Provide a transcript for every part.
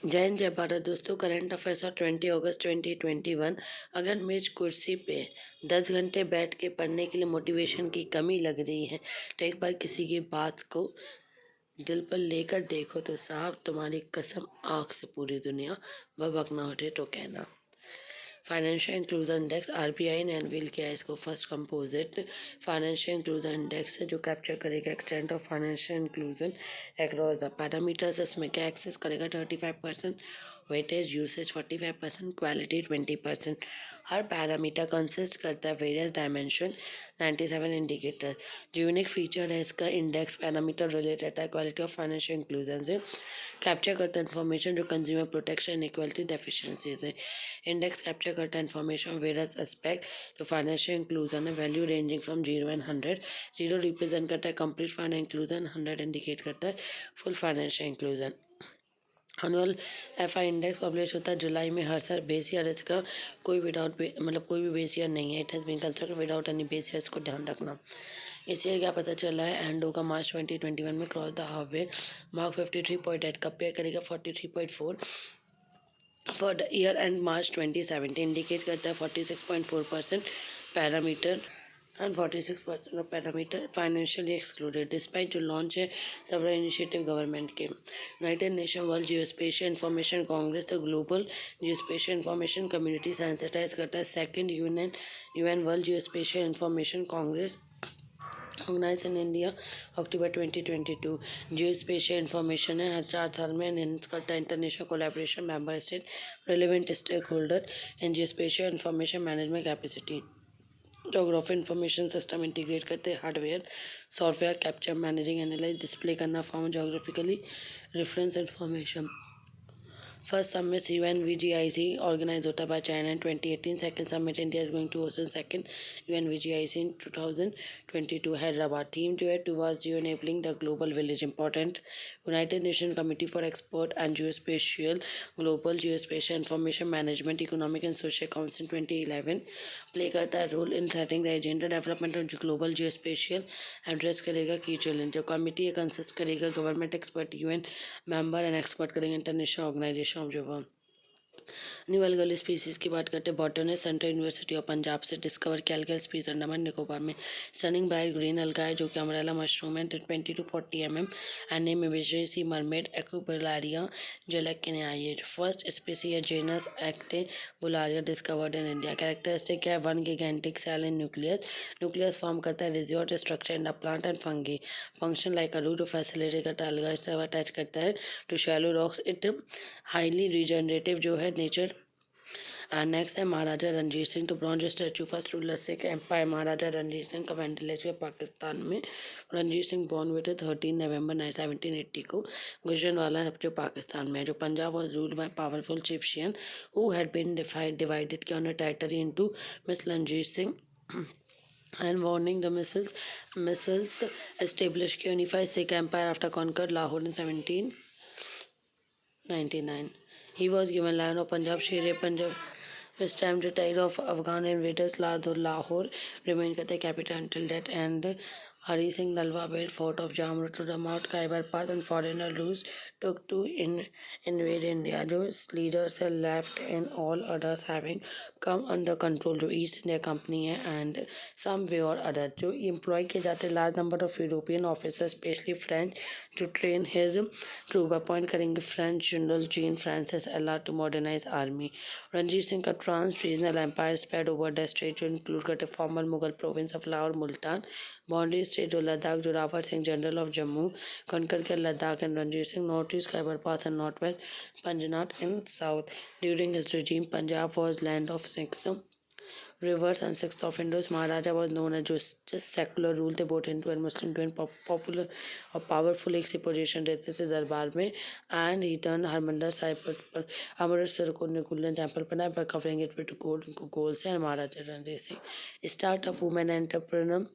जय हिंद जय भारत दोस्तों। करंट अफेयर्स और 20 अगस्त 2021। अगर मेज कुर्सी पे 10 घंटे बैठ के पढ़ने के लिए मोटिवेशन की कमी लग रही है तो एक बार किसी की बात को दिल पर लेकर देखो तो साहब तुम्हारी कसम आँख से पूरी दुनिया भभक ना उठे तो कहना। फाइनेंशियल इंक्लूजन इंडेक्स आरबीआई ने अनवील किया है इसको। First composite financial inclusion index है जो कैप्चर करेगा extent of financial inclusion across the parameters. इसमें क्या एक्सेस करेगा 35%, वेटेज यूसेज 45%, क्वालिटी 20%। हर पैरामीटर कंसिस्ट करता है वेरियस डायमेंशन 97 इंडिकेटर। जो यूनिक फीचर है इसका इंडेक्स पैरामीटर रिलेटेड है क्वालिटी ऑफ फाइनेंशियल इंक्लूजन से। कैप्चर करता है इन्फॉर्मेशन जो कंज्यूमर प्रोटेक्शन इक्वलिटी डेफिशिएंसीज है। इंडेक्स कैप्चर करता है इन्फॉर्मेशन वेरियस एस्पेक्ट जो फाइनेंशियल इंक्लूजन है। Value ranging from 0 and 100। 0 represent करता है कंप्लीट फाइनेंशियल इंक्लूजन, 100 इंडिकेट करता है full financial inclusion. Annual FI index publish होता है जुलाई में हर साल। बेस ईयर इसका कोई विदाउट कोई भी बेस ईयर नहीं है। It has been constructed without any base year, इसको ध्यान रखना। इस ईयर क्या पता चला है एंडो का मार्च 2021 में cross the halfway mark 53.8 compare करेगा 43.4 for the year end March 2017। Indicate करता है 46.4% parameter and 46% of parameter financially excluded. Despite जो लॉन्च है सेवरल इनिशिएटिव गवर्नमेंट के। United Nation World Geospatial Information Congress the global geospatial information community sensitize करता है। Second UN World Geospatial Information Congress organize in India October 2022। Geospatial information है हर 4 साल में enhance करता है international collaboration member state relevant stakeholder in geospatial information management capacity. Geography information system integrate करते हैं hardware software capture managing analyse display करना form geographically reference information. First summit UNVGIC organise होता है by China in 2018। Second summit India is going to host in second UNVGIC in 2022 Hyderabad. Theme जो है towards geo enabling the global village important united nation committee for expert and geospatial global geospatial information management Economic and Social Council 2011 play करता है role in setting the agenda development of global geospatial address करेगा की challenge. जो committee consist करेगा government expert UN member and expert करेंगे international organization of जो new algal species की बात करते हैं। Botanist Central University of Punjab से डिस्कवर किया एल्गल स्पीसीज अंडमान निकोबार में। स्टनिंग ब्राइट ग्रीन अलगा है जो कि अमरेला मशरूम है 20 to 40 mm एंड नेम विजय सी मरमेड एक्यूबुलारिया जो अलग के आई है। फर्स्ट स्पीसी है genus Acetabularia discovered in India. Characteristic क्या है 1 gigantic cell in nucleus. Nucleus form करता है rhizoid structure in the plant and fungi. Function like a root facilitate करता है अलगा इससे अटैच करता है to shallow rocks. It highly regenerative जो है नेचर। एंड नेक्स्ट है महाराजा रणजीत सिंह तो bronze statue first ruler Sikh empire Maharaja Ranjit Singh का वेंटिलेज है पाकिस्तान में। रणजीत सिंह बॉर्न हुए थे 13 नवंबर 1780 को गुजरांवाला जो पाकिस्तान में है। जो Punjab was ruled by powerful chieftains who had been divided किया टेरिटरी इनटू मिस Ranjit Singh and warning the missiles established unified Sikh empire after conquered Lahore in 1799. He was given Lion of Punjab, Sher Punjab, which time the tide of Afghan invaders Lahore remained the capital until death. And Hari Singh Nalwa built fort of Jamru to the Mount Khyber Pass and foreigner Rus took to invade India. Those leaders are left and all others having come under control to East India Company and some way or other. जो employ किए जाते large number of European officers, especially French, to train his troop. Appoint करेंगे French General Jean Francis Allard to modernize army. Ranjit Singh का transregional empire spread over the state जो include करते former Mughal province of Lahore Multan boundary state जो लद्दाख जो रावर Singh general of Jammu conquer के Ladakh and Ranjit Singh north east Khyber pass and north west Panjnad in south. During his regime Punjab was land of six rivers and sixth of Indus. Maharaja was known as just secular rule थे both Hindu and Muslim to popular और powerful एक सी position रहते थे दरबार में and he turned Harmandir Sahib पर अमृतसर को golden temple बनाया by covering it with gold से। Maharaja Ranjit Singh start of women entrepreneur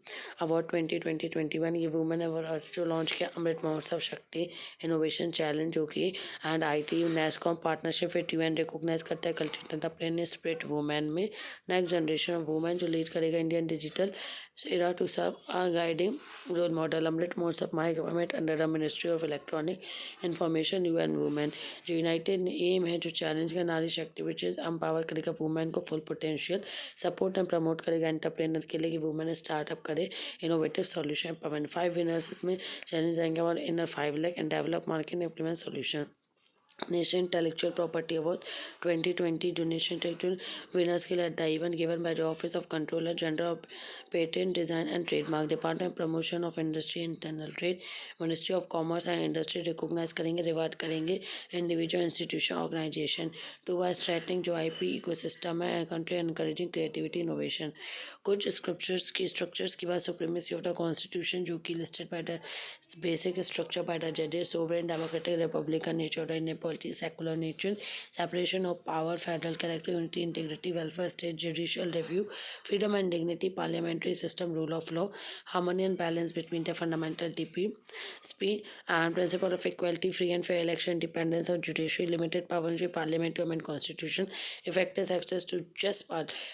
award 2020-21 ये वुमेन अवार्ड जो लॉन्च किया अमृत महोत्सव शक्ति इनोवेशन चैलेंज जो कि and IT NASSCOM partnership with UN recognize करता है कल्चरल एंटरप्रेन्योर स्पिरिट वुमेन में। नेक्स्ट जनरेशन ऑफ वुमेन जो लीड करेगा Indian digital era to serve a guiding role model. अमृत modes of my government under the ministry of electronic information you and women जो united aim है जो challenge का Nari Shakti which is empower करेगा women को full potential support and promote करेगा entrepreneur के लिए कि वुमेन स्टार्टअप करे इनोवेटिव सॉल्यूशन एम्पावरमेंट 5 विनर्स इसमें चैलेंज आएंगे और inner 5 lakh and develop market implement solution nation intellectual property award 2020 जो नेशन इंटेलेक्चुअल विनर्स के लिए the event given by the office of controller general of patent design and trademark department promotion of industry internal trade ministry of commerce and industry recognize करेंगे reward करेंगे individual institution organization to by स्ट्रेटिंग जो IP ecosystem है country encouraging creativity innovation कुछ structures की बात supremacy of the constitution जो कि listed by the basic structure by the जजेस sovereign democratic republican nature in polity, secular nature, separation of power, federal character, unity, integrity, welfare, state, judicial review, freedom and dignity, parliamentary system, rule of law, harmony and balance between the fundamental speed and principle of equality, free and fair election, independence of judiciary, limited power, parliamentary and constitution, effective access to just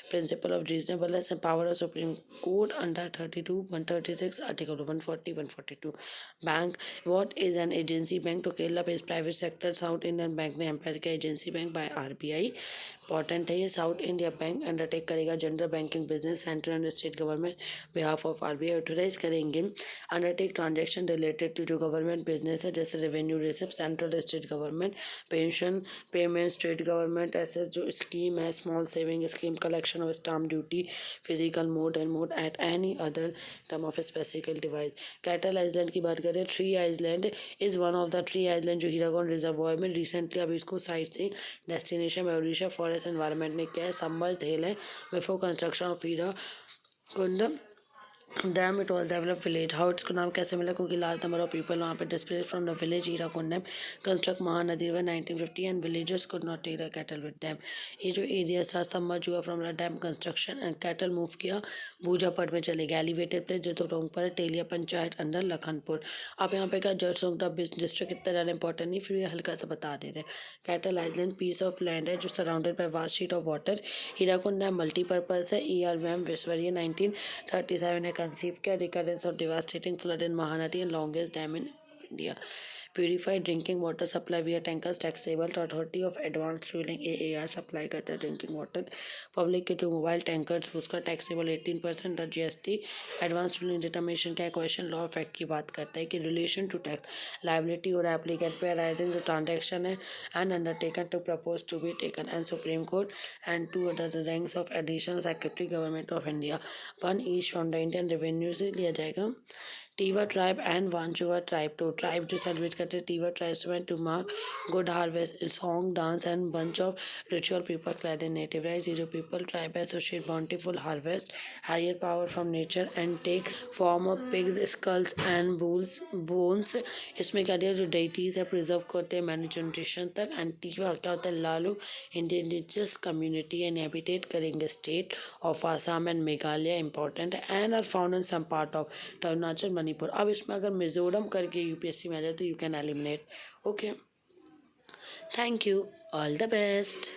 principle of reasonableness and power of Supreme Court under 32, 136, Article 140, 142. Bank, what is an agency bank? To Kerala based private sector South Indian bank ने empire किया agency bank by RBI important है ये South India bank undertake करेगा general banking business central and state government behalf of RBI authorize करेंगे undertake transaction related to जो government business है जैसे revenue receipt central state government pension payment state government ऐसे जो scheme है small saving scheme collection of stamp duty physical mode and mode at any other term of specifically device cattle island की बात करें tree island is one of the tree island जो हीरागोन reservoir में recently अभी इसको site से destination by Odisha forest environment ने किया है सबमर्ज्ड हिल है before construction of Hirakud dam it was develop village how इसको नाम कैसे मिला क्योंकि लार्ज नंबर ऑफ पीपल वहाँ पे displace from the village Hirakud dam construct Mahanadi में 1950 and villagers could not take the cattle with dam ये जो एरिया था सबमर्ज हुआ from the dam construction and cattle move किया भूजापट में चले गए एलिवेटेड प्लेस जो तो रोंग पर टेलिया पंचायत अंडर लखनपुर आप यहाँ पे क्या जर्सोंगडा डिस्ट्रिक्ट इतना ज़्यादा इंपॉर्टेंट नहीं फिर हल्का सा बता दे रहे हैं cattle island piece of land है जो surrounded by vast sheet of water Hirakud dam multipurpose है ERVM विश्वरीय 1937 ने कंसीव किया recurrence of devastating flood in Mahanadi and longest dam in India. Purified drinking water supply via tankers taxable to Authority of Advanced Ruling AAR supply करता है drinking water public के जो mobile tankers उसका taxable 18% और GST advance ruling determination का question law of act की बात करता है कि रिलेशन टू टैक्स लाइबिलिटी और एप्लीकेंट पे अराइजिंग जो ट्रांजेक्शन है and undertaken to propose to be taken and supreme court and two other ranks of additional secretary government of India one each from the Indian revenue से लिया जाएगा Tiwa tribe and Wanchuwa tribe two tribe जो celebrate करते हैं Tiwa tribe to mark good harvest song dance and bunch of ritual people clad in native rice जो people tribe associate bountiful harvest higher power from nature and take form of pigs skulls and bones इसमें क्या दिया जो deities है preserve करते हैं many generation तक and Tiwa क्या होता है लालू इंडिजिनस कम्युनिटी एंड हैबिटेट करेंगे state of Assam and Meghalaya important and are found in some part of Arunachal Manipur अब इसमें अगर मिजोरम करके यूपीएससी में आ जाए तो you can eliminate okay thank you all the best.